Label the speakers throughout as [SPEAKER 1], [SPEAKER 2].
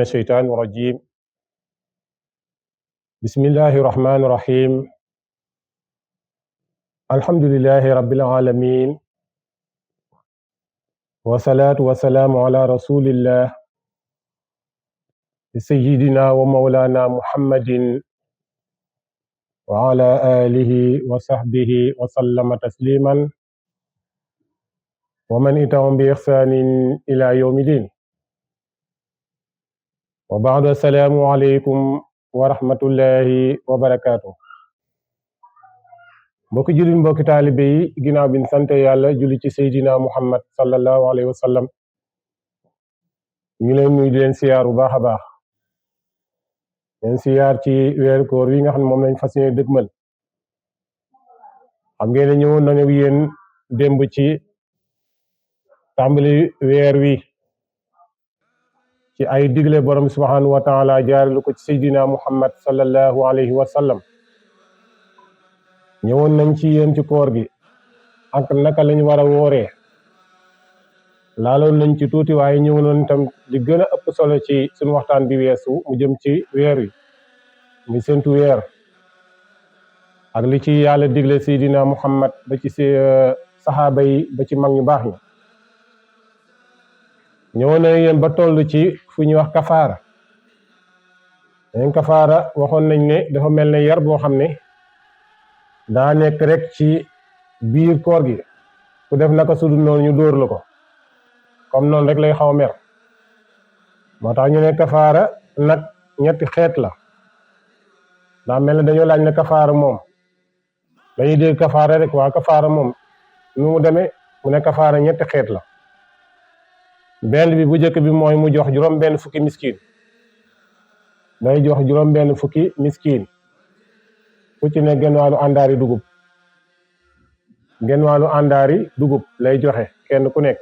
[SPEAKER 1] الشيطان الرجيم بسم الله الرحمن الرحيم الحمد لله رب العالمين والصلاة والسلام على رسول الله سيدنا ومولانا محمد وعلى آله وصحبه وسلم تسليما ومن اتهم بإحسان إلى يوم الدين وبعد السلام عليكم ورحمة الله وبركاته mbokki jullit mbokki taalibe yi ginnaaw bi ñu sante yàlla julli ci seydina muhammad sallallahu alayhi wa sallam ñu leen nuyu di leen siyaar bu baax a baax leen siyaar ci weeru koor wi nga xam ne moom lañ fas yéene dëgmal xam ngeen ne ñëwoon nañu yéen démb ci tàmbali weer wi ci ay digle borom subhanahu wa taala jaarlu ko ci seydina muhammad sallallahu alayhi wa sallam ñëwoon nañ ci yéen ci koor gi ak naka lañ war a wooree laaloon nañ ci tuuti waaye ñëwoon tam li gën a ëpp solo ci suñu waxtaan bi weesu mu jëm ci weer wi muy séntu weer ak li ci yàlla digle seydina muhammad ba ci saxaaba yi ba ci mag ñu baax ñi ñëwoon nañ yéen ba toll ci fu ñuy wax kafaara dañ kafaara waxoon nañ ne dafa mel ne yar boo xam ne daa nekk rek ci biir koor gi ku def naka sudul noonu ñu dóor la ko comme noonu rek lay xaw a mer moo tax ñu ne kafaara nag ñetti xeet la daa mel ne dañoo laaj ne kafaara moom dañuy dégg kafaara rek waa kafaara moom nu mu demee mu ne kafaara ñetti xeet la benn bi bu njëkk bi mooy mu jox juróom benn fukki miskin day jox juróom benn fukki miskin ku ci ne genn wàllu àndaari dugub genn wàllu àndaari dugub lay joxe kenn ku nekk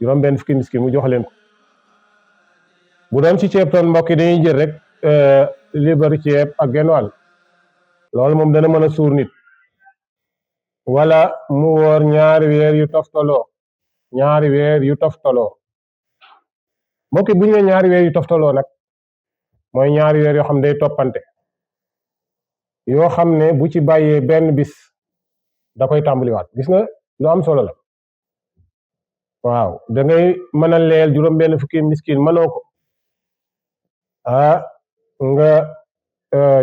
[SPEAKER 1] juróom benn fukki miskin mu jox leen ko bu doon ci ceeb toon mbokk yi dañuy jël rek liibaru ceeb ak genn wàll loolu moom dana mën a suur nit wala mu woor ñaari weer yu toftaloo mbokk yi bu ñu ne ñaari weer yu toftaloo nag mooy ñaari weer yoo xam ne day toppante yoo xam ne bu ci bàyyee benn bis da koy tàmbaliwaat gis nga lu am solo la waaw da ngay mën a leel juróom benn fukki miskin mënoo ko nga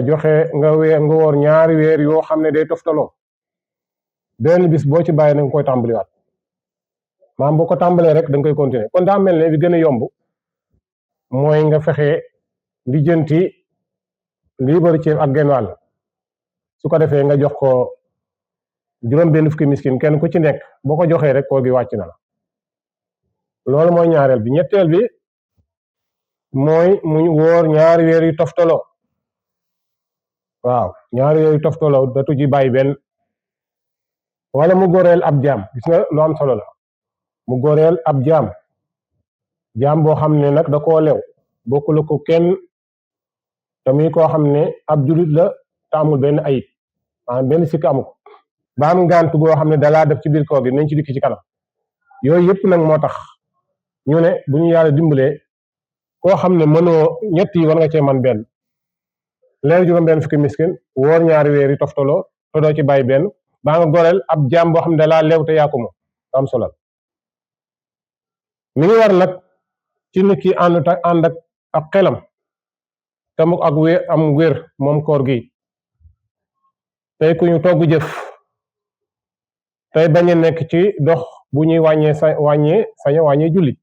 [SPEAKER 1] joxe nga woor ñaari weer yoo xam ne day toftaloo benn bis boo ci bàyyee da nga koy tàmbaliwaat maam boo ko tàmbalee rek da nga koy continuer kon daa mel ne bi gën a yomb mooy nga fexe lijjanti liibaru ceeb ak genn wàll su ko defee nga jox ko juróom benn fukki miskin kenn ku ci nekk boo ko joxee rek koor gi wàcc na la loolu mooy ñaareel bi ñetteel bi mooy mu wóor ñaari weer yu toftaloo waaw ñaari weer yu toftaloo datu ci bàyyi benn wala mu goreel ab jaam gis nga lu am solo la mu goreel ab jaam boo xam ne nag da koo lew bokkul ko kenn tamit koo xam ne ab julit la te amul benn ayib maanaam benn sikk amu ko ba am ngànt boo xam ne dalaa def ci biir koor gi nañ ci dikk ci kanam yooyu yëpp nag moo tax ñu ne bu ñu yàlla dimbalee koo xam ne mënoo ñett yi war nga cee man benn leer juróom benn fukki miskin woor ñaari weer yi toftaloo te doo ci bàyyi benn baa nga goreel ab jaam boo xam ne dalaa lew te yaa ko moom am solo mi ngi war nag ci nit ki ànd ak xelam te mu ak am wér moom koor gi tey ku ñu togg jëf tey bañ a nekk ci dox bu ñuy wàññee julli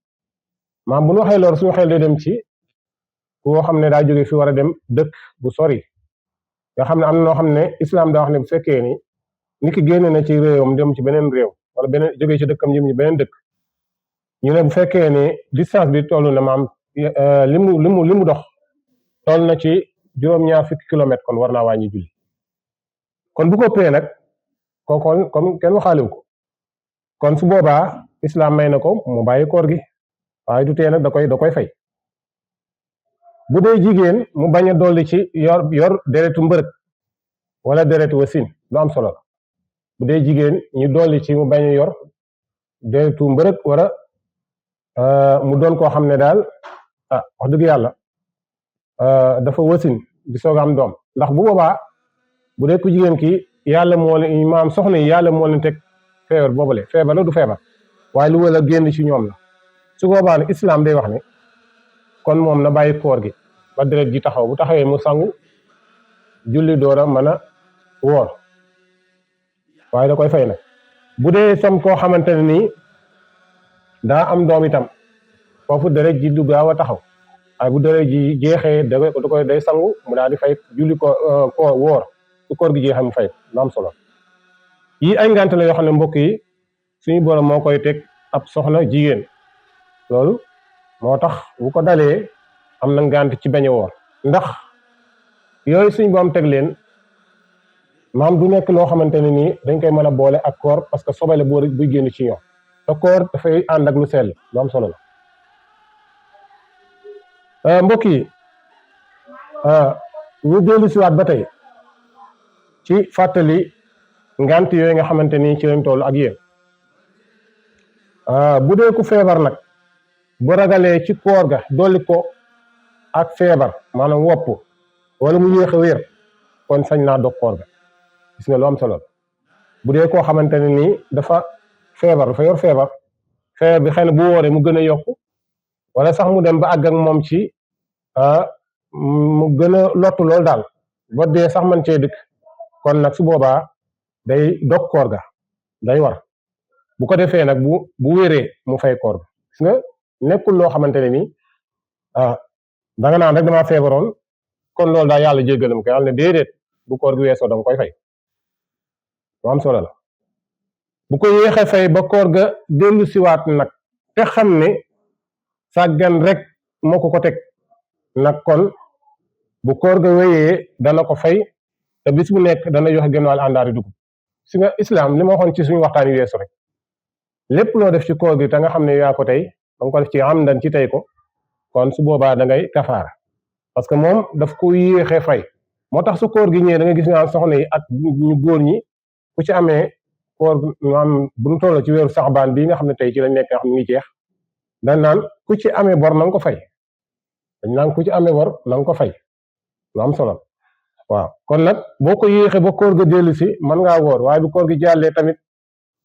[SPEAKER 1] maam bu ñu waxee loolu suñu xel day dem ci koo xam ne daa jóge fi war a dem dëkk bu sori nga xam ne am na noo xam ne islam daa wax ne bu fekkee ni nit ki génne na ci réewam dem ci beneen réew wala beneen jóge ci dëkkam jëm ci beneen dëkk ñu ne bu fekkee ni distance bi toll na maam li mu dox toll na ci juróom-ñaar fukki kilomètre kon war naa wàññi julli kon bu ko ëppee nag kooku comme kenn waxaalewu ko kon su boobaa islam may na ko mu bàyyi koor gi waaye du tee nag da koy fay bu dee jigéen mu bañ a dolli ci yor deretu mbërëg wala deretu wasin lu am solo la bu dee jigéen ñu dolli ci mu bañ a yor deretu mbërëg wala mu doon koo xam ne daal wax dëgg yàlla dafa wasin di soog am doom ndax bu boobaa bu dee ku jigéen ki yàlla moo leen maam soxna yi yàlla moo leen teg feebar boobale feebar la du feebar waaye lu wala génn ci ñoom la su boobaa ne islam day wax ne kon moom na bàyyi koor gi ba deret ji taxaw bu taxawee mu sangu julli door a mën a woor waaye da koy fay nag bu dee sam koo xamante ne nii daa am doom itam foofu deret ji du gaaw a taxaw waaye bu deret ji jeexee da koy day sangu mu daal di fay julli ko woor su koor gi jeexee mu fay lu am solo yi ay ngant la yoo xam ne mbokk yi suñu borom moo koy teg ab soxna jigéen loolu moo tax bu ko dalee am na ngant ci bañ a woor ndax yooyu suñu borom teg leen maam du nekk loo xamante ne nii dañ koy mën a boole ak koor parce que sobale boo buy génn ci ñoom te koor dafay ànd ak lu sell lu am solo la mbokk yi ñu dellu si waat ba tey ci fàttali ngant yooyu nga xamante ni ci lañ toll ak yéen bu dee ku feebar nag bu ragalee ci koor ga dolli ko ak feebar maanaam wopp wala mu yéex a wér kon sañ naa dog koor ga gis nga lu am solo bu dee koo xamante ne nii dafa feebar dafa yor feebar bi xëy na bu wooree mu gën a yokku wala sax mu dem ba àgg ak moom ci mu gën a lottu lool daal ba dee sax man cee dëkk kon nag su boobaa day dog koor ga day war bu ko defee nag bu wéree mu fay koor ga gis nga nekkul loo xamante ne nii danga naan rek damaa feebaroon kon loolu daal yàlla jéggalam ko yàlla ne déedéet bu koor gi weesoo danga koy fay lu am solo la bu ko yéexee fay ba koor ga dellu siwaat nag te xam ne sàggan rek moo ko teg nag kon bu koor ga wéyee dana ko fay te bis bu nekk dana joxe genn wàll àndaari dugub si nga islam li ma waxoon ci suñu waxtaan yu weesu rek lépp loo def ci koor gi te nga xam ne yaa ko tey danga ko def ci amdan ci tey ko kon su boobaa da ngay kafaara parce que moom daf ko yéexee fay moo tax su koor gi ñëwee da nga gis naa soxna yi ak ñu góor ñi ku ci amee koor maanaam bu ñu toll ci weeru saxbaan bii nga xam ne tey ci lañ nekk nga xam ne ngi jeex dañ naan ku ci amee bor na nga ko fay dañ naan ku ci amee bor na nga ko fay lu am solo waaw kon nag boo ko yéexee ba koor ga dellu si mën ngaa woor waaye bu koor gi jàllee tamit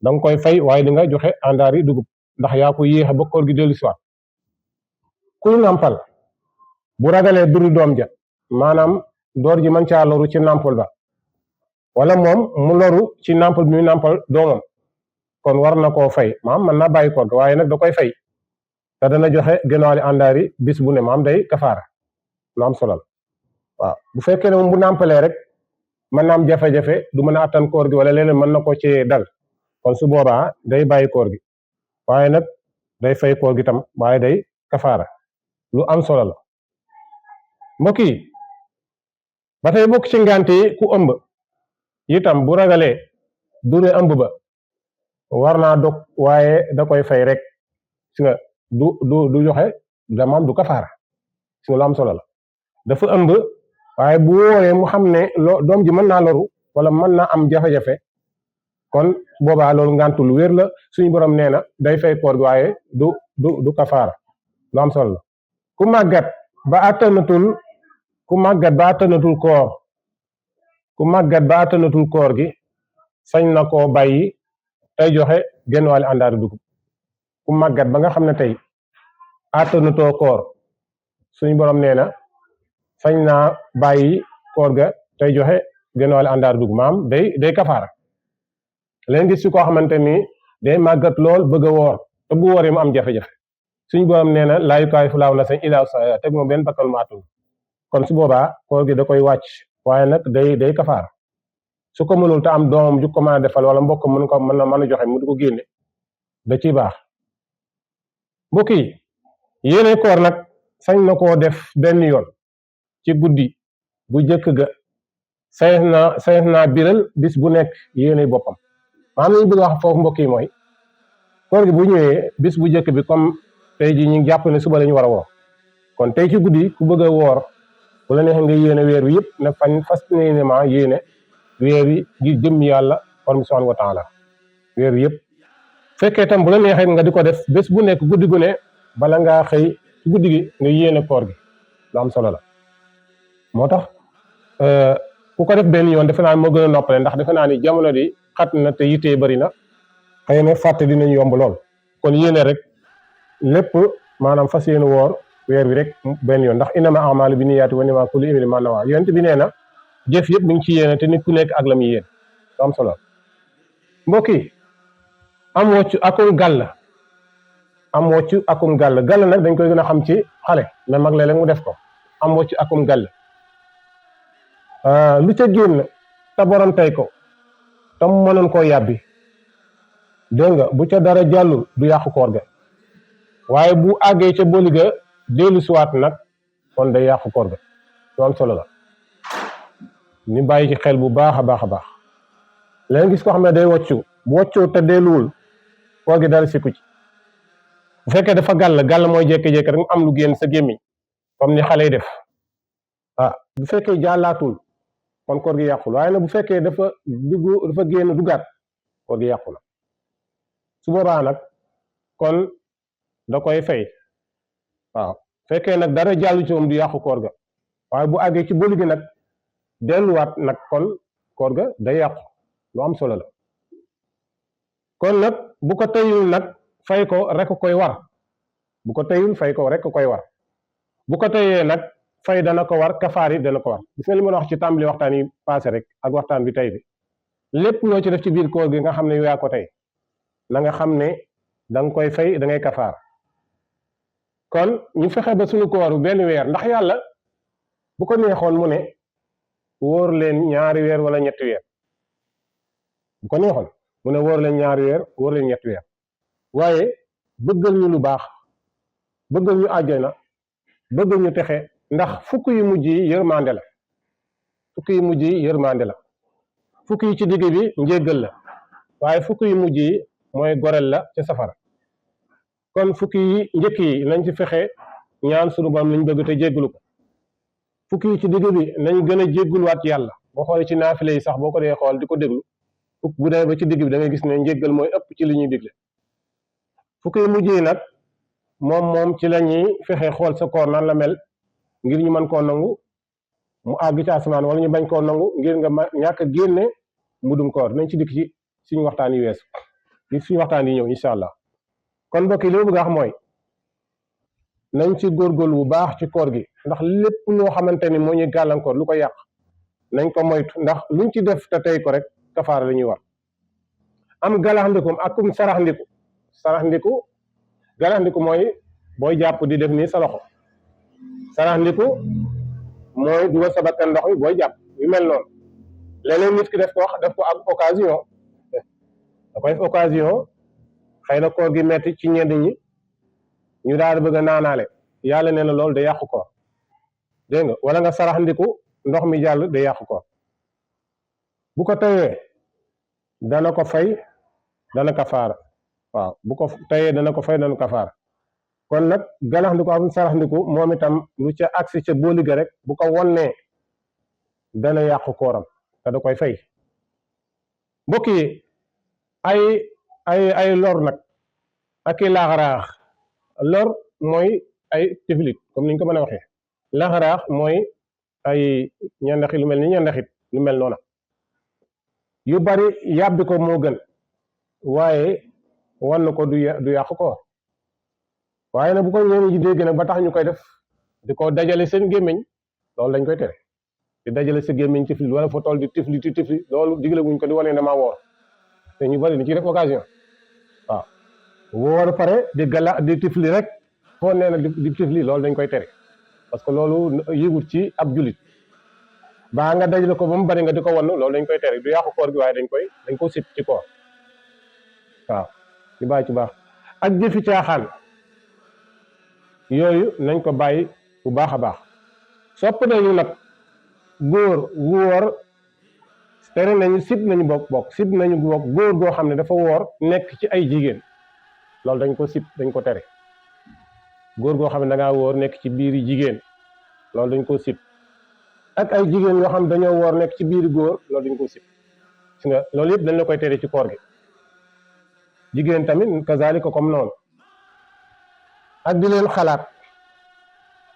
[SPEAKER 1] da nga koy fay waaye di nga joxe àndaari dugub ndax yaa ko yéexe ba koor gi dellu si waat kuy nàmpal bu ragalee duri doom ja maanaam door ji mën caa loru ci nàmpal ba wala moom mu loru ci nàmpal bi muy nàmpal doomam kon war na koo fay maam mën naa bàyyi koor ga waaye nag da koy fay te dana joxe gënaali àndaari bis bu ne maam day kafaara lu am solo waaw bu fekkee ne moom bu nàmpalee rek mën na am jafe-jafe du mën a attan koor gi wala leneen mën na ko ci dal kon su boobaa day bàyyi koor gi waaye nag day fay koor gi tam waaye day kafaara lu am solo la mbokk yi ba tey bokk ci ngànt yi ku ëmb itam bu ragalee dure ëmb ba war naa dog waaye da koy fay rek si nga du joxe damam du kafaara si nga lu am solo la dafa ëmb waaye bu wóoree mu xam ne doom ji mën naa loru wala mën naa am jafe-jafe kon boobaa loolu ngàntul wér la suñu borom nee na day fay koor gi waaye du kafaara lu am solo la ku màggat ba àttanatul koor gi sañ na koo bàyyi tey joxe genn wàll àndaari dugub ku màggat ba nga xam ne tey àttanatoo koor suñu borom nee na sañ naa bàyyi koor ga tey joxe genn wàll àndaari dugub maam day kafaara leen gis si koo xamante ni day màggat lool bëgg a woor te bu wooree mu am jafe-jafe suñu borom nee na laa yukallifu llaahu nafsan illaa wus'ahaa teg moom benn bakkan mu àttan kon su boobaa koor gi da koy wàcc waaye nag day kafaara su ko mënul te am doomam ju ko mën a defal wala mbokk mën a joxe mu di ko génne da ciy baax mbokk yi yéene koor nag sañ na koo def benn yoon ci guddi bu jëkk ga sañ naa biral bis bu nekk yéene boppam maanaam li ñu bëgg wax foofu mbokk yi mooy koor gi bu ñëwee bis bu jëkk bi comme tey ji ñu jàpp ne suba la ñu war a woor kon tey ci guddi ku bëgg a woor bu la neexee nga yéene weer wi yëpp ne fas yéene weer wi ngir jëm yàlla borom bi subhanahu wa taala weer wi yëpp fekkee tam bu la neexee nga di ko def bés bu nekk guddi gu ne bala ngaa xëy ci guddi gi nga yéene koor gi lu am solo la moo tax ku ko def benn yoon defe naa moo gën a noppale ndax defe naa ni jamono di xat na te yittee bëri na xëy na fàtte dinañ yomb lool kon yéene rek lépp maanaam fas yéene woor weer wi rek benn yoon ndax innama a'maalu bi niyaati wa innamaa kulli imri'in maa nawaa yonent bi nee na jëf yëpp mi ngi ci yéene te nit ku nekk ak la muy yéen am solo mbokk yi am wocc akum gàll am wocc akum gàll gàll nag dañ koy gën a xam ci xale mais mag léeg-léeg mu def ko am wocc akum gàll lu ca génn te borom tey ko te mu mënoon koo yàbbi dégg nga bu ca dara jàllul du yàqu koor ga waaye bu àggee ca boli ga dellu siwaat nag kon day yàqu koor ga lu am solo la ni bàyyi ci xel bu baax a baax a baax léegi gis ko xam ne day woccu bu woccoo te delluwul koor gi dara sikku ci bu fekkee dafa gàll mooy jékki-jékki rek mu am lu génn sa gémmiñ comme ni xale yi def bu fekkee jàllaatul kon koor gi yàqul waaye nag bu fekkee dafa génn duggaat koor gi yàqu na su boobaa nag kon da koy fay waaw fekkee nag dara jàllu ci moom du yàqu koor ga waaye bu àggee ci boli gi nag delluwaat nag kon koor ga day yàqu lu am solo la kon nag bu ko teyul nag fay ko rek koy war bu ko teyul fay ko rek koy war bu ko teyee nag fay dana ko war kafaar yi dana ko war gis nga li ma wax ci tàmbali waxtaan yi passé rek ak waxtaan bi tey bi lépp loo ci def ci biir koor gi nga xam ne yaa ko tey na nga xam ne da nga koy fay da ngay kafaar kon ñu fexe ba suñu kooru benn weer ndax yàlla bu ko neexoon mu ne wóor leen ñaari weer wala ñetti weer bu ko neexoon mu ne wóor leen ñaari weer wóor leen ñetti weer waaye bëggal ñu lu baax bëggal ñu àjjana bëggal ñu texe ndax fukk yu mujj yi yërmande la fukk yu mujj yi yërmande la fukk yi ci digg bi njéggal la waaye fukk yu mujj yi mooy gorel la ca safara kon fukki yi njëkk yi nañ ci fexe ñaan sunu borom liñ bëgg te jéggalu ko fukki yi ci digg bi nañ gën a jégguluwaat yàlla boo xoolee ci naafile yi sax boo ko dee xool di ko déglu fukk bu dee ba ci digg bi da ngay gis ne njéggal mooy ëpp ci li ñuy digle fukki yi mujj yi nag moom ci la ñuy fexe xool sa koor nan la mel ngir ñu mën koo nangu mu àgg ci asamaan wala ñu bañ koo nangu ngir nga ñàkk a génne mudum koor nañ ci dikk ci suñu waxtaan yi weesu suñu waxtaan yi ñëw incha allah kon mbokk yi li ma bëgg a wax mooy nañ ci góorgóorlu bu baax ci koor gi ndax lépp loo xamante ni moo ñuy gàllankoor lu ko yàq nañ ko moytu ndax luñ ci def te tey ko rek kafaara la ñuy war am galaxndikum ak kum saraxndiku galaxndiku mooy booy jàpp di def nii sa loxo saraxndiku mooy dugal sa bakkan ndox mi booy jàpp yu mel noonu leneen nit ki def ko ak occasion da koy def occasion xëy na koor gi metti ci ñenn ñi ñu daal di bëgg a naanaale yàlla nee na loolu da yàqu koor dégg nga wala nga saraxndiku ndox mi jàll da yàqu koor bu ko teyee dana ko fay dana kafaara waaw bu ko teyee dana ko fay dana kafaara kon nag galaxndiku ak saraxndiku moom itam lu ca agsi ca booliga rek bu ko wonnee dana yàqu kooram te da koy fay mbokk yi ay lor nag ak i laaxaraax lor mooy ay tiflit comme ni ñu ko mën a waxee laaxaraax mooy ay ñandaxit lu mel ni ñandaxit lu mel noona yu bari yàbbi ko moo gën waaye wann ko du yàqu ko waaye nag bu ko ñeen ji dégg nag ba tax ñu koy def di ko dajale seen gémmiñ loolu dañ koy tere di dajale sa gémmiñ tiflit wala fa toll di tifli loolu digle wuñ ko di wane ne maa woor te ñu bari ni ci def occasion waaw woor pare di tifli rek foo nee na di tifli loolu dañ koy tere parce que loolu yëgut ci ab julit baa nga dajale ko ba mu bari nga di ko wann loolu dañ koy tere du yàqu koor gi waaye dañ ko sib ci koor waaw ñu bàyyi ci baax ak jëfi caaxaan yooyu nañ ko bàyyi bu baax a baax sopp nañu nag góor gu woor tere nañu sib nañu bokk sib nañu bokk góor goo xam ne dafa woor nekk ci ay jigéen loolu dañ ko sib dañ ko tere góor goo xam ne da ngaa woor nekk ci biiri jigéen loolu dañ ko sib ak ay jigéen yoo xam ne dañoo woor nekk ci biiri góor loolu dañ ko sib gis nga loolu yëpp dañ la koy tere ci koor gi jigéen tamit kazalika comme noonu ak di leen xalaat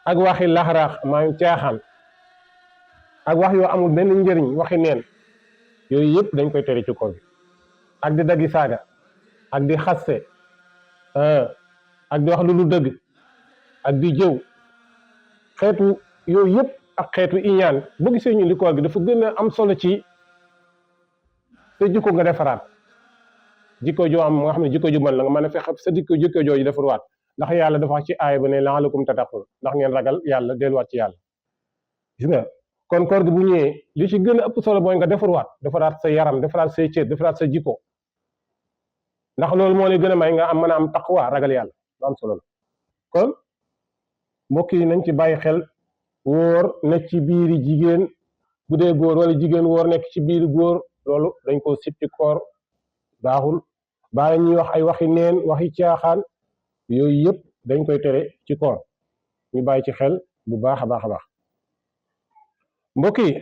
[SPEAKER 1] ak waxi laxaraax maa ngi caaxaan ak wax yoo amul benn njëriñ waxi neen yooyu yëpp dañ koy tere ci koor gi ak di daggi saaga ak di xaste ak di wax lu dul dëgg ak di jëw xeetu yooyu yëpp ak xeetu iñaan boo gisee ñu li koor gi dafa gën a am solo ci sa jikko nga defaraat jikko joo am nga xam ne jikko ju mën la nga mën a fexe sa jikko jooju defarwaat ndax yàlla dafa wax ci aaya ba ne la'allakum tattaqun ndax ngeen ragal yàlla delluwaat ci yàlla gis nga kon koor gi bu ñëwee li ci gën a ëpp solo mooy nga defaraat sa yaram defaraat say cër defaraat sa jikko ndax loolu moo lay gën a may nga am mën a am taqwa ragal yàlla lu am solo la kon mbokk yi nañ ci bàyyi xel wóor nekk ci biiri jigéen bu dee góor wala jigéen wóor nekk ci biiri góor loolu dañ ko sib ci koor baaxul baa ñuy wax ay waxi neen waxi caaxaan yooyu yëpp dañ koy tere ci koor ñu bàyyi ci xel bu baax a baax a baax mbokk yi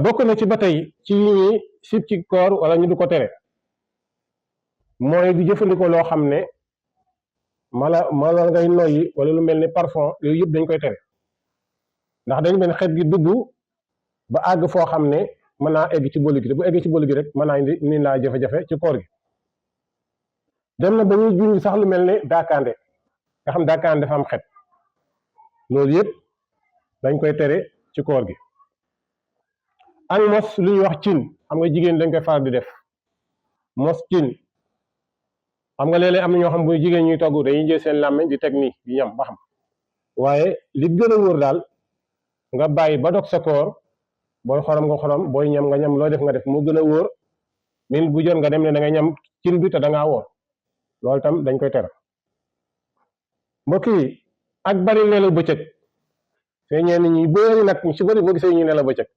[SPEAKER 1] bokk na ci ba tey ci yi ñuy sib ci koor wala ñu du ko tere mooy di jëfandikoo loo xam ne mala ngay noyyi wala lu mel ni parfum yooyu yëpp dañ koy tere ndax dañ benn xeet gi dugg ba àgg foo xam ne mën naa egg ci boli gi te bu eggee ci boli gi rek mën naa indi laa jafe-jafe ci koor gi dem na ba ñuy junj sax lu mel ne daakaande nga xam daakaande dafa am xet loolu yëpp dañ koy tere ci koor gi ak mos lu ñuy wax cin xam nga jigéen dañ koy faral di def mos cin xam nga léeg-léeg am na ñoo xam bu jigéen ñuy togg dañuy jël seen làmmiñ di teg nii di ñam ba xam waaye li gën a wóor daal nga bàyyi ba dog sa koor booy xorom nga xorom booy ñam nga ñam loo def nga def moo gën a wóor min bu jot nga dem ne da nga ñam cin bi te da ngaa wóor loolu tam dañ koy tere mbokk yi ak bari nelaw bëccëg fee ñeen ñi bëri nag ñu si bëri boo gisee ñu nelaw bëccëg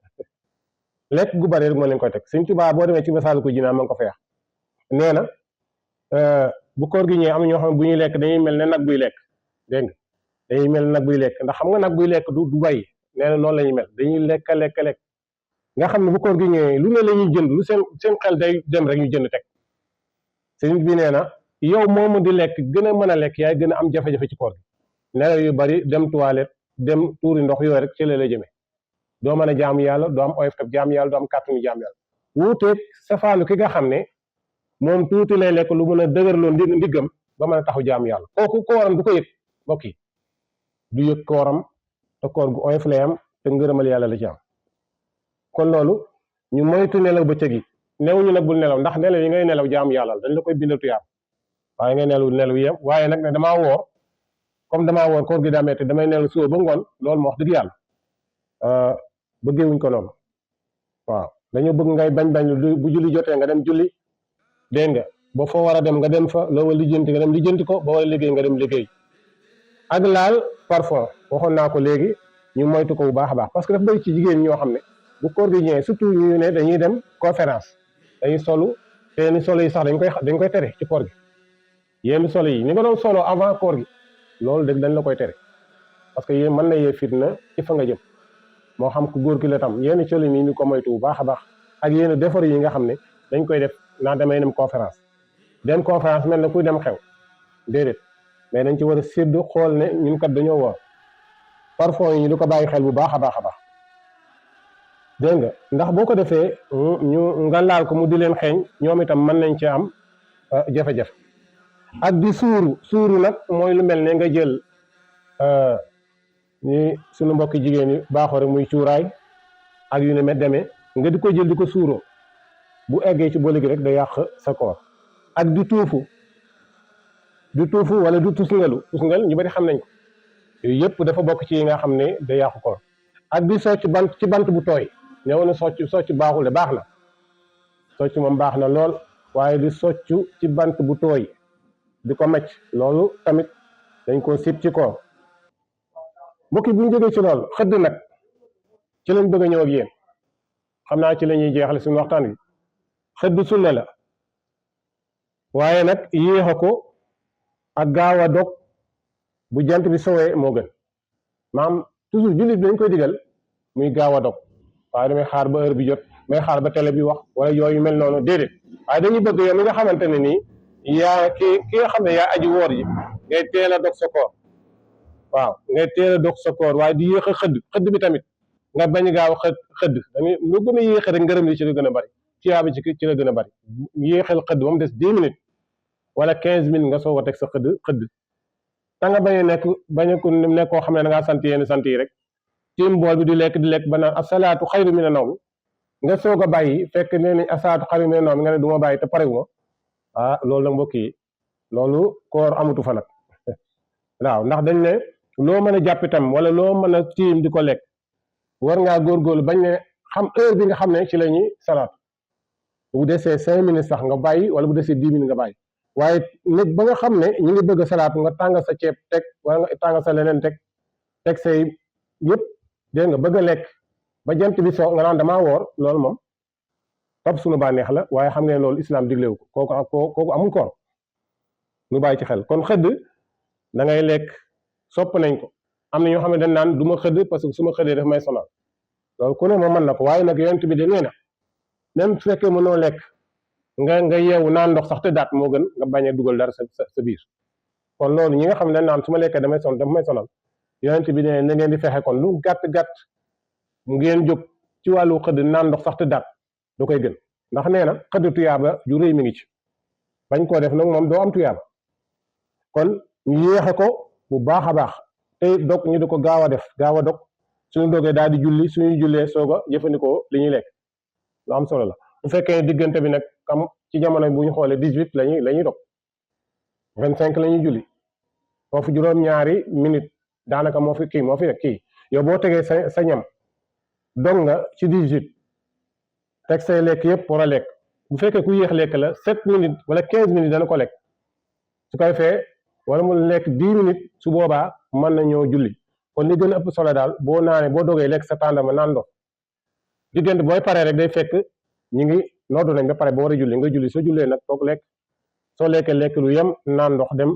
[SPEAKER 1] lekk gu bari rek moo leen koy teg Sëñ Tuubaa boo demee ci Masaalikul Jinaan ma ngi ko feex nee na bu koor gi ñëwee am ñoo xam ne bu ñuy lekk dañuy mel ne nag buy lekk dégg nga dañuy mel ne nag buy lekk ndax xam nga nag buy lekk du bàyyi nee na noonu la ñuy mel dañuy lekk nga xam ne bu koor gi ñëwee lu ne la ñuy jënd lu seen xel day dem rek ñu jënd teg sëñ bi nee na yow moomu di lekk gën a mën a lekk yaay gën a am jafe-jafe ci koor gi nelaw yu bari dem toilette dem tuuri ndox yooyu rek ci la lay jëmee doo mën a jaamu yàlla doo am oyof jaamu yàlla doo am kàttanu jaamu yàlla wuuteeg safaanu ki nga xam ne moom tuuti lay lekk lu mën a dëgërloo ndiggam ba mën a taxu jaamu yàlla kooku kooram du ko yëg mbokk yi du yëg kooram te koor gu oyof lay am te ngërëmal yàlla la ci am kon loolu ñu moytu nelaw bëccëg yi newuñu nag bul nelaw ndax nelaw yi ngay nelaw jaamu yàlla dañ la koy bindal tuyaab waaye ngay nelaw yem waaye nag ne damaa woor comme damaa woor koor gi daa metti damay nelaw suba ba ngoon loolu moo wax dëgg yàlla bëggeewuñ ko noonu waaw dañoo bëgg ngay bañ bu julli jotee nga dem julli dégg nga ba foo war a dem nga dem fa loo war lijjanti nga dem lijjanti ko ba war a liggéey nga dem liggéey ak laal parfum waxoon naa ko léegi ñu moytu ko bu baax a baax parce que dafa bëri ci jigéen ñoo xam ne bu koor gi ñëwee surtout ñu ne dañuy dem conférence dañuy solu te yenn solo yi sax dañ koy tere ci koor gi yenn solo yi ni nga doon solo avant koor gi loolu dëgg dañ la koy tere parce que yéen mën na yee fitna ci fa nga jëm moo xam ku góor ki la tam yenn solo yi ñu ko moytu bu baax a baax ak yenn defar yi nga xam ne dañ koy def naa damay dem conférence mel na kuy dem xew déedéet mais dañ ci war a sédd xool ne ñun kat dañoo woor parfum yi ñu du ko bàyyi xel bu baax a baax a baax dégg nga ndax boo ko defee ñu nga laal ko mu di leen xeeñ ñoom itam mën nañ ci am jafe-jafe ak di suuru nag mooy lu mel ne nga jël ni suñu mbokki jigéen yi baaxoo rek muy cuuraay ak yu ne met demee nga di ko jël di ko suuroo bu eggee ci boole gi rek da yàq sa koor ak di tuufu wala du tusngal ñu bari xam nañ ko yooyu yëpp dafa bokk ci yi nga xam ne da yàqu koor ak di socc ci bant bu tooy ñëw na socc baaxul de baax na socc moom baax na lool waaye di socc ci bant bu tooy di ko macc loolu tamit dañ ko sib ci koor mbokk yi bu ñu jógee ci loolu xëdd nag ci lañ bëgg a ñëw ak yéen xam naa ci la ñuy jeexale suñu waxtaan wi xëdd sunna la waaye nag yéexa ko ak gaaw a dog bu jant bi sowee moo gën maam toujours jullit bi dañ koy digal muy gaaw a dog waaye damay xaar ba heure bi jot may xaar ba télé bi wax wala yooyu mel noonu déedéet waaye dañuy bëgg yow mi nga xamante ne nii yaa ki nga xam ne yaa aji woor ji ngay teel a dog sa koor waaw ngay teel a dog sa koor waaye di yéex a xëdd bi tamit nga bañ gaaw xëdd dangay lu gën a yéexe rek ngërëm li ci la gën a bari tiyaaba ci la gën a bari yéexal xëdd ba mu des 10 minutes wala 15 minutes nga soog a teg sa xëdd ta nga bañ a nekk koo xam ne da ngaa sant yenn sant yi rek tiim bool bi di lekk ba naan asalaatu xayru mina nawm nga soog a bàyyi fekk nee nañ asalaatu xayru mina nawm nga ne du ma bàyyi te parewuma loolu nag mbokk yi loolu koor amutu fa nag waaw ndax dañ ne loo mën a jàpp itam wala loo mën a tiim di ko lekk war ngaa góorgóorlu bañ ne xam heure bi nga xam ne ci la ñuy salaat bu desee 5 minutes sax nga bàyyi wala bu desee 10 minutes nga bàyyi waaye nit ba nga xam ne ñu ngi bëgg a salaatu nga tàngal sa ceeb teg wala nga tàngal sa leneen teg say yëpp dégg nga bëgg a lekk ba jant bi soo nga naan damaa woor loolu moom topp suñu bànneex la waaye xam ngeen loolu islam diglewu ko kooku amul koor ñu bàyyi ci xel kon xëdd da ngay lekk sopp nañ ko am na ñoo xam ne dañ naan du ma xëdd parce que su ma xëddee daf may sonal loolu ku ne moom mën na ko waaye nag yonent bi de nee na même su fekkee mënoo lekk nga yeewu naan ndox sax te daat moo gën nga bañ a dugal dara sa biir kon loolu ñi nga xam ne dañ naan su ma lekkee dafa may sonal yonent bi ne na ngeen di fexe kon lu gàtt ngeen jóg ci wàllu xëdd naan ndox sax te daat du koy gën ndax nee na xëdd tuyaaba ju rëy mi ngi ci bañ koo def nag moom doo am tuyaaba kon ñu yéexe ko bu baax a baax tey dog ñu di ko gaaw a dog suñu dogee daal di julli suñuy jullee soog a jëfandikoo li ñuy lekk lu am solo la bu fekkee diggante bi nag kam ci jamono bu ñu xoolee 18 la ñuy dog 25 la ñuy julli foofu juróom-ñaari minute daanaka moo fi kii yow boo tegee sa ñam dog nga ci 18 teg say lekk yëpp war a lekk bu fekkee ku yéex lekk la 7 minutes wala 15 minutes dana ko lekk su koy fee wala mu lekk 10 minutes su boobaa mën na ñëw julli kon li gën a ëpp solo daal boo dogee lekk sa tàndama naan ndox diggante booy paree rek day fekk ñu ngi noddu nañ ba pare ba war a julli nga julli soo jullee nag toog lekk soo lekkee lekk lu yem naan ndox dem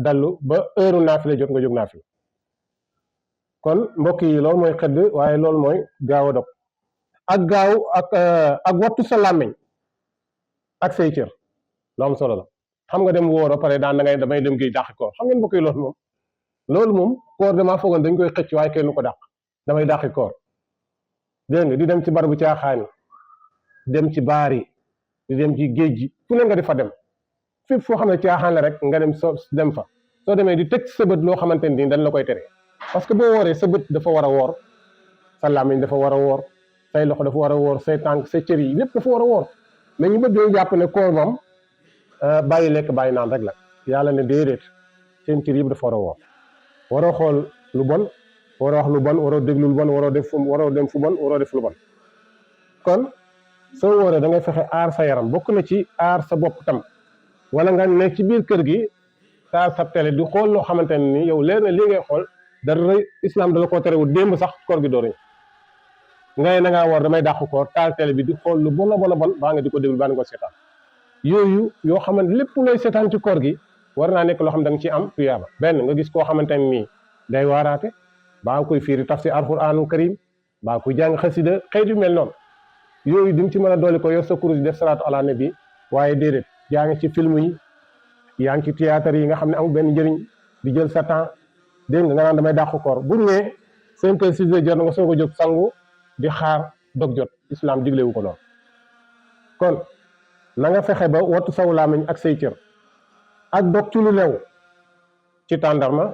[SPEAKER 1] dallu ba heure naafila jot nga jóg naafila kon mbokk yi loolu mooy xëdd waaye loolu mooy gaaw a dog ak wattu sa làmmiñ ak say cër lu am solo la xam nga dem wóor a pare daan damay dem géej dàqi koor xam ngeen mbokk yi loolu moom koor damaa foogoon dañ koy xëcc waaye kenn ko dàq damay dàqi koor dégg nga di dem ci barabu caaxaan dem ci baar yi di dem ci géej gi fu ne nga di fa dem fépp foo xam ne caaxaan la rek nga dem fa soo demee di teg sa bët loo xamante ni dañ la koy tere parce que boo wooree sa bët dafa war a woor sa làmmiñ dafa war a woor say loxo dafa war a woor say tànk say cër yi lépp dafa war a woor mais ñu bëgg yooyu jàpp ne koor moom bàyyi lekk bàyyi naan rek la yàlla ne déedéet seen cër yëpp dafa war a woor waroo xool lu bon waroo wax lu bon waroo déglu lu bon waroo dem fu bon waroo def lu bon kon soo wooree da ngay fexe aar sa yaram bokk na ci aar sa bopp tam wala nga nekk ci biir kër gi taal sa télé di xool loo xamante ne ni yow leer na lii ngay xool dara islam dala koo terewul démb sax koor gi doori ngay na ngaa war damay dàqu koor taal télé bi di xool lu bon a bon baa nga di ko déglu baa nga ko seetaan yooyu yoo xamante lépp looy seetaan ci koor gi war naa nekk loo xam da nga ci am tuyaaba benn nga gis koo xamante ne nii day waaraate baa koy fiiri tafsir alquranul karim baa koy jàng xasida xëy mel noonu yooyu di nga ci mën a dooli ko yor sa kurus def salaatu ala nabi waaye déedéet yaa ngi ci film yi yaa ngi ci théâtre yi nga xam ne amul benn njëriñ di jël sa temps dégg nga naan damay dàqu koor buñ ne 5 heures 6 heures jot na nga soog a jóg sangu di xaar dog jot islam diglewu ko lool kon na nga fexe ba wattu saw làmmiñ ak say cër ak dog ci lu leew ci tàndarma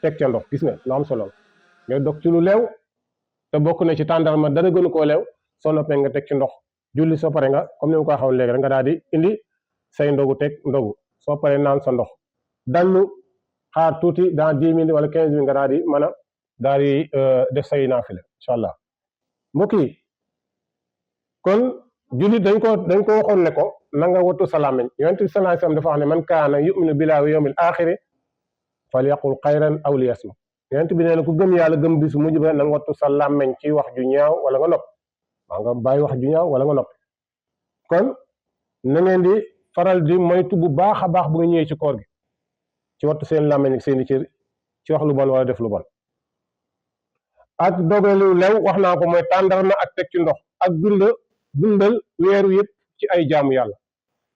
[SPEAKER 1] teg ca ndox gis nga lu am solo ngay dog ci lu leew te bokk na ci tàndarma dara gënu koo leew soo noppee nga teg ci ndox julli soo pare nga comme ni ma ko waxoon léegi rek nga daal di indi say ndogu teg ndogu soo paree naan sa ndox dallu xaar tuuti dans 10 minutes wala 15 minutes nga daal di def say naafila incha allah mbokk yi kon jullit dañ ko waxoon ne ko na nga wattu sa làmmiñ yonent bi sallallahu alayhi wasallam dafa wax ne man kaana yuminu billaahi wal yawmil aaxiri falyaqul xayran aw liyasmut yonent bi nee na ku gëm yàlla gëm bis mujj ba na nga wattu sa làmmiñ ci wax ju ñaaw wala nga nopp nga bàyyi wax ju ñaaw wala nga nopp kon na ngeen di faral di moytu bu baax a baax bu nga ñëwee ci koor gi ci wattu seen làmmiñ ak seeni cër ci wax lu bon wala def lu bon ak dogale lu lew wax naa ko mooy tàndarma ak teg ci ndox ak dundal weeru yëpp ci ay jaamu yàlla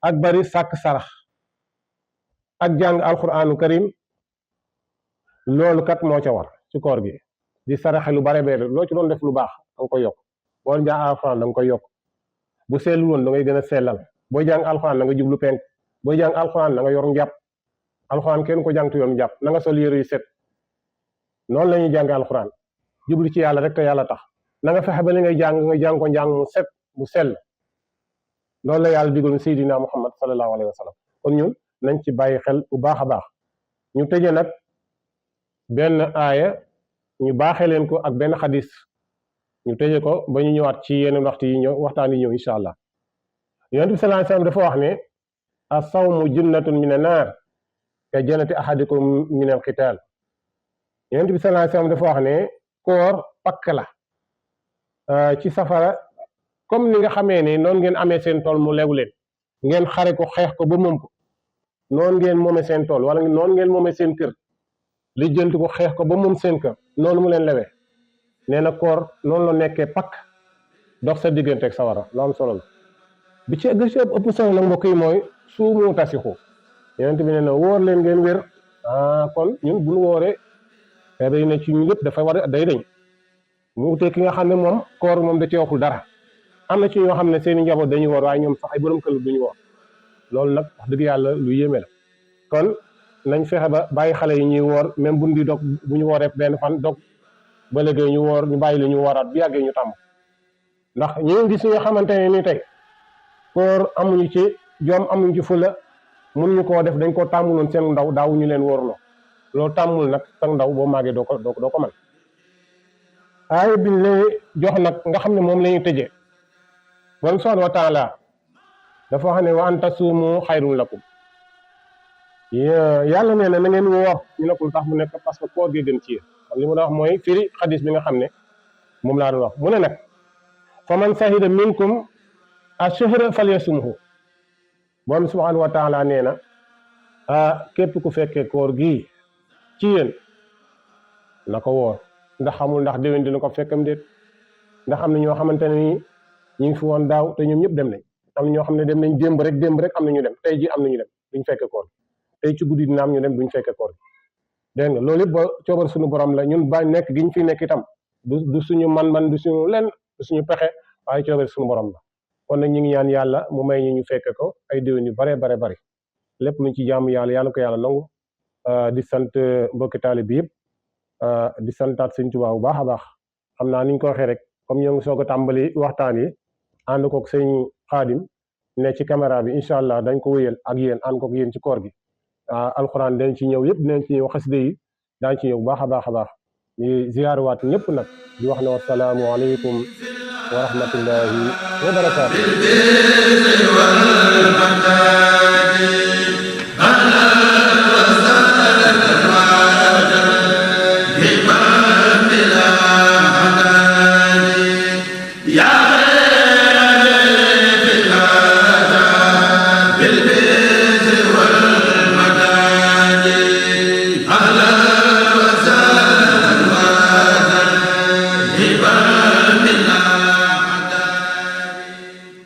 [SPEAKER 1] ak bari sàkk sarax ak jàng alquraanu karim loolu kat moo ca war ci koor gi di saraxe lu bare bare loo ci doon def lu baax da nga koy yokk boo jàng alxuraan da nga koy yokk bu seetlu woon da ngay gën a sellal booy jàng alxuraan da nga jublu penk booy jàng alxuraan da nga yor njàpp alxuraan kenn ko jàng tu yoon njàpp na nga sol yére yu set noonu la ñuy jàng alxuraan jublu ci yàlla rek te yàlla tax na nga fexe ba li ngay jàng nga jàng ko njàng mu set mu sell loolu la yàlla digal Seydina Muhammad sallallahu alayhi wa sallam kon ñun nañ ci bàyyi xel bu baax a baax ñu tëje nag benn aaya ñu baaxee leen ko ak benn xadis ñu tëje ko ba ñu ñëwaat ci yeneen waxtu yi ñëw waxtaan yi ñëw incha allah yonent bi sallallahu alayhi wa sallam dafa wax ne as-sawmu junnatun mina naar ka jannati ahadikum min al-qital yonent bi sallallahu alayhi wa sallam dafa wax ne koor pakk la ci safara comme ni nga xamee ne noonu ngeen amee seen tool mu lew leen ngeen xare ko xeex ko ba moom ko noonu ngeen moomee seen tool wala noonu ngeen moomee seen kër lijjanti ko xeex ko ba moom seen kër noonu mu leen lewee nee na koor noonu la nekkee pakk dox sa digganteeg sawara lu am solo la bi ci ëpp solo nag mbokk yi mooy suumu tasixu yonent bi nee na wóor leen ngeen wér kon ñun bu ñu wooree day ne ci ñu yëpp dafay war day dañ mu utee ki nga xam ne moom koor moom da ci waxul dara am na ci ñoo xam ne seen i njaboot dañuy woor waaye ñoom sax ay borom kër duñu woor loolu nag wax dëgg yàlla lu yéeme la kon nañ fexe ba bàyyi xale yi ñuy woor même buñ di dog bu ñu wooree benn fan dog ba léegi ñu woor ñu bàyyi li ñu wooraat bu yàggee ñu tàmm ndax ñu gis nga xamante ne ni tey koor amuñu ci jom amuñu ci fula mënuñu koo def dañ koo tàmmuloon seen ndaw daawuñu leen wóorloo loolu tàmmul nag sa ndaw boo màggee doo ko mën aaya biñ lay jox nag nga xam ne moom la ñuy tëjee borom subhaanahu wa taala dafa wax ne wa an tasuumu xayrun lakum yàlla nee na ngeen woor ñu ne ko lu tax mu nekk parce que koor gi gën ci yéen li mu wax mooy firi xadis bi nga xam ne moom laa doon wax mu ne nag fa man sahida minkum ash-shahra falyasumhu borom subhaanahu wa taala nee na képp ku fekkee koor gii ci yéen na ko woor ndax xamul ndax déwén dina ko fekkam déet ndax am na ñoo xamante ne nii ñu ngi fi woon daaw te ñoom ñëpp dem nañ am na ñoo xam ne dem nañ démb rek am na ñu dem tey ji am na ñu dem duñ fekke koor tey ci guddi dina am ñu dem duñ fekke koor dégg nga loolu yëpp ba coobar suñu borom la ñun ba nekk gi ñu fi nekk itam du suñu man-man du suñu lenn du suñu pexe waaye coobar suñu borom la kon nag ñu ngi ñaan yàlla mu may ñu fekke ko ay déwén yu bare bari lépp luñ ci jaamu yàlla ko yàlla nangu di sant mbokki taalibe bi yëpp di santaat Sëñ Tuubaa bu baax a baax xam naa ni ñu ko waxee rek comme ñoo ngi soog a tàmbali waxtaan yi ànd koog sëñ Xaadim ne ci caméra bi incha allah dañ ko wéyal ak yéen ànd koog yéen ci koor gi alxuraan dañ ci ñëw yëpp dinañ ci ñëw xasida yi daañ ci ñëw bu baax a baax ñu ziyaarwaat ñëpp nag di wax ne wasalaamu aleykum wa rahmatullahi wa barakaatu